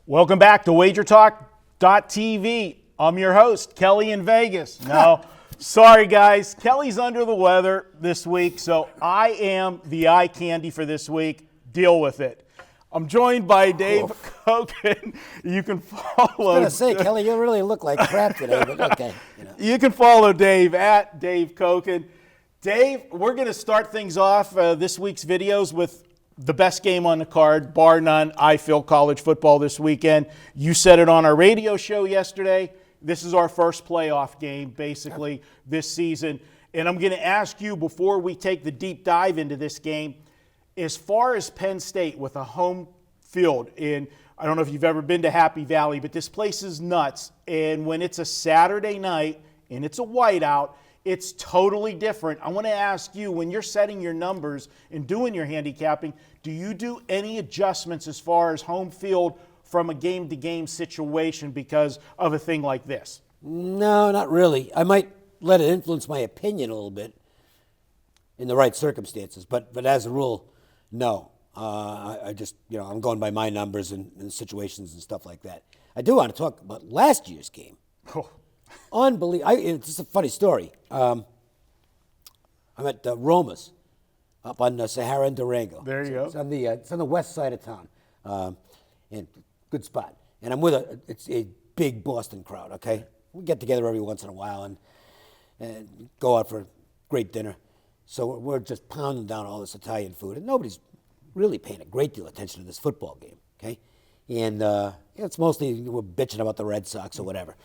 Welcome back to WagerTalk.tv. I'm your host, Kelly in Vegas. No, sorry guys, Kelly's under the weather this week, so I am the eye candy for this week. Deal with it. I'm joined by Dave Koken. You can follow. I was going to say, Kelly, you really look like crap today, but okay. You can follow Dave at Dave Koken. Dave, we're going to start things off this week's videos with the best game on the card, bar none. I feel college football this weekend. You said it on our radio show yesterday. This is our first playoff game, basically, this season. And I'm going to ask you, before we take the deep dive into this game, as far as Penn State with a home field, and I don't know if you've ever been to Happy Valley, but this place is nuts. And when it's a Saturday night and it's a whiteout, it's totally different. I want to ask you, when you're setting your numbers and doing your handicapping, do you do any adjustments as far as home field from a game-to-game situation because of a thing like this? No, not really. I might let it influence my opinion a little bit in the right circumstances, but as a rule, no. I just, I'm going by my numbers and situations and stuff like that. I do want to talk about last year's game. Oh. Unbelievable. It's just a funny story. I'm at Roma's up on Sahara and Durango. There you go. It's on the west side of town, and good spot. And I'm with it's a big Boston crowd. Okay, we get together every once in a while and go out for a great dinner. So we're just pounding down all this Italian food, and nobody's really paying a great deal of attention to this football game. Okay, and it's mostly we're bitching about the Red Sox or whatever.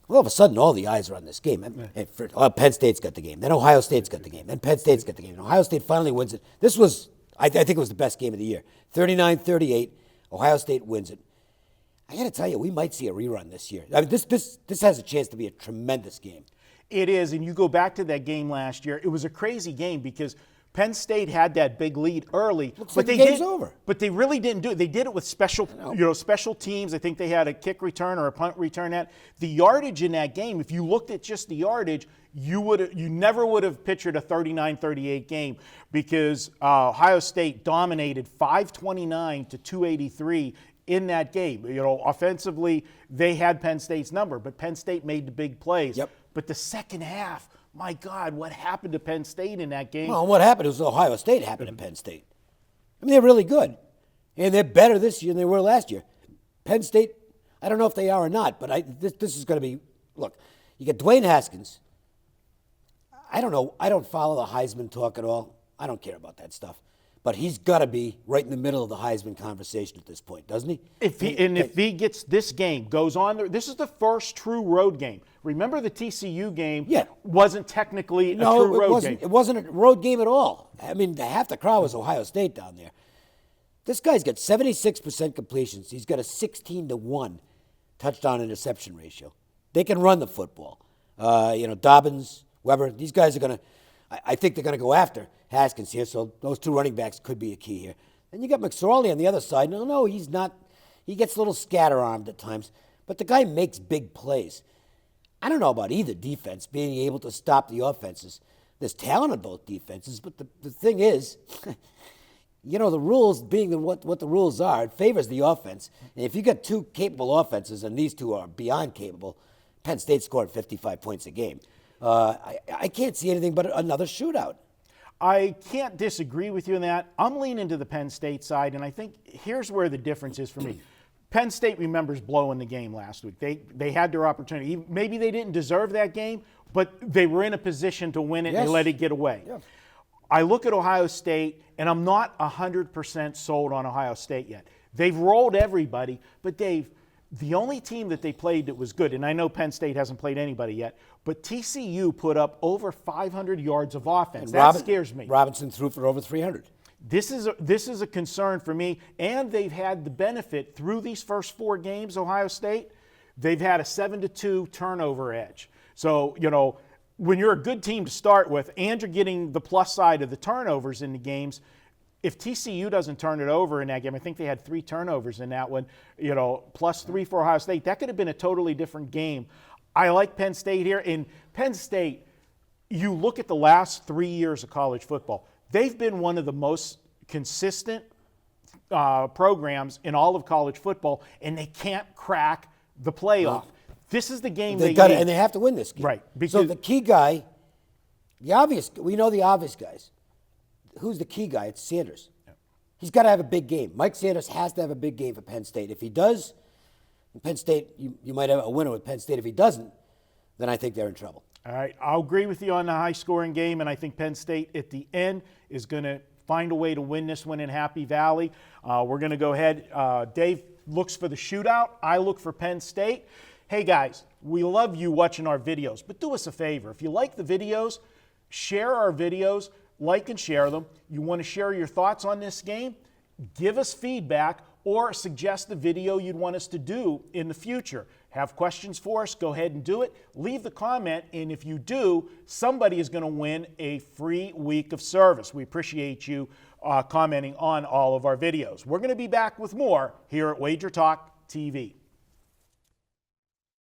Well, all of a sudden, all the eyes are on this game. Penn State's got the game. Then Ohio State's got the game. Then Penn State's got the game. And Ohio State finally wins it. This was, I think it was the best game of the year. 39-38, Ohio State wins it. I got to tell you, we might see a rerun this year. I mean, this has a chance to be a tremendous game. It is, and you go back to that game last year, it was a crazy game because Penn State had that big lead early, but the game's over. But they really didn't do it. They did it with special teams. I think they had a kick return or a punt return. The yardage in that game, if you looked at just the yardage, you never would have pictured a 39-38 game because Ohio State dominated 529 to 283 in that game. Offensively, they had Penn State's number, but Penn State made the big plays. Yep. But the second half, my God, what happened to Penn State in that game? Well, what happened was Ohio State happened to Penn State. I mean, they're really good. And they're better this year than they were last year. Penn State, I don't know if they are or not, but this is going to be, look, you get Dwayne Haskins. I don't know. I don't follow the Heisman talk at all. I don't care about that stuff. But he's got to be right in the middle of the Heisman conversation at this point, doesn't he? If he gets this game, goes on there, this is the first true road game. Remember the TCU game wasn't technically a true road game. It wasn't a road game at all. I mean, half the crowd was Ohio State down there. This guy's got 76% completions. He's got a 16-1 touchdown interception ratio. They can run the football. Dobbins, Weber, these guys are going to, I think they're going to go after Haskins here, so those two running backs could be a key here. Then you got McSorley on the other side. No, he's not. He gets a little scatter-armed at times, but the guy makes big plays. I don't know about either defense being able to stop the offenses. There's talent in both defenses, but the thing is, the rules being what the rules are, it favors the offense. And if you got two capable offenses, and these two are beyond capable, Penn State scored 55 points a game. I can't see anything but another shootout. I can't disagree with you on that. I'm leaning to the Penn State side, and I think here's where the difference is for me. Penn State remembers blowing the game last week. They had their opportunity. Maybe they didn't deserve that game, but they were in a position to win it and they let it get away. Yeah. I look at Ohio State, and I'm not 100% sold on Ohio State yet. They've rolled everybody, but Dave, the only team that they played that was good, and I know Penn State hasn't played anybody yet, but TCU put up over 500 yards of offense. That scares me. Robinson threw for over 300. This is a concern for me, and they've had the benefit through these first four games, Ohio State, they've had a 7-2 turnover edge. So, when you're a good team to start with and you're getting the plus side of the turnovers in the games, if TCU doesn't turn it over in that game, I think they had 3 turnovers in that one, plus 3 for Ohio State. That could have been a totally different game. I like Penn State here. In Penn State, you look at the last 3 years of college football, they've been one of the most consistent programs in all of college football, and they can't crack the playoff. This is the game They they got need. it, and they have to win this game. Right, So because- the key guy, we know the obvious guys. Who's the key guy? It's Sanders. He's got to have a big game. Mike Sanders has to have a big game for Penn State. If he does, Penn State, you might have a winner with Penn State. If he doesn't, then I think they're in trouble. All right, I'll agree with you on the high-scoring game, and I think Penn State at the end is going to find a way to win this one in Happy Valley. We're going to go ahead. Dave looks for the shootout. I look for Penn State. Hey, guys, we love you watching our videos, but do us a favor. If you like the videos, share our videos, like and share them. You want to share your thoughts on this game? Give us feedback or suggest a video you'd want us to do in the future. Have questions for us? Go ahead and do it. Leave the comment, and if you do, somebody is going to win a free week of service. We appreciate you commenting on all of our videos. We're going to be back with more here at WagerTalk TV.